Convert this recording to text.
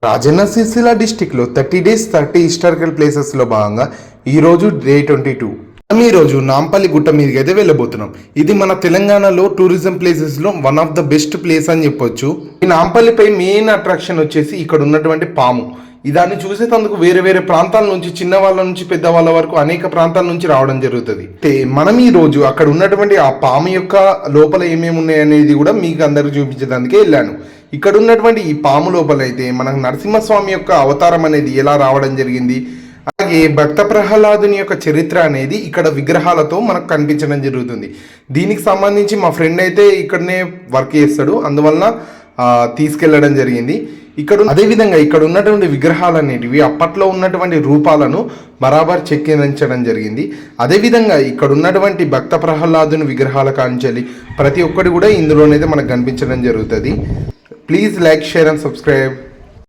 రాజన్న సిరిసిల్ల డిస్టిక్లో 30 days 30 historical ప్లేసెస్లో భాగంగా ఈరోజు డే 22. మనం ఈరోజు నాంపల్లి గుట్ట మీదకి అయితే వెళ్ళబోతున్నాం. ఇది మన తెలంగాణలో టూరిజం ప్లేసెస్లో one of the best place అని చెప్పొచ్చు. ఈ నాంపల్లిపై మెయిన్ అట్రాక్షన్ వచ్చేసి ఇక్కడ ఉన్నటువంటి పాము. దాన్ని చూసేందుకు వేరే వేరే ప్రాంతాల నుంచి, చిన్న వాళ్ళ నుంచి పెద్ద వాళ్ళ వరకు అనేక ప్రాంతాల నుంచి రావడం జరుగుతుంది. మనం ఈ రోజు అక్కడ ఉన్నటువంటి ఆ పాము యొక్క లోపల ఏమేమి ఉన్నాయి అనేది కూడా మీకు అందరికి చూపించడానికే వెళ్ళాను. ఇక్కడ ఉన్నటువంటి ఈ పాము లోపల అయితే మనకు నరసింహస్వామి యొక్క అవతారం అనేది ఎలా రావడం జరిగింది, అలాగే భక్త ప్రహ్లాదుని యొక్క చరిత్ర అనేది ఇక్కడ విగ్రహాలతో మనకు కనిపించడం జరుగుతుంది. దీనికి సంబంధించి మా ఫ్రెండ్ అయితే ఇక్కడనే వర్క్ చేస్తాడు, అందువల్ల తీసుకెళ్లడం జరిగింది. అదేవిధంగా ఇక్కడ ఉన్నటువంటి విగ్రహాలు అనేటివి అప్పట్లో ఉన్నటువంటి రూపాలను బరాబర్ చెక్కించడం జరిగింది. అదేవిధంగా ఇక్కడ ఉన్నటువంటి భక్త ప్రహ్లాదుని విగ్రహాల కాంచెలి ప్రతి ఒక్కటి కూడా ఇందులోనైతే మనకు కనిపించడం జరుగుతుంది. Please like, share and subscribe.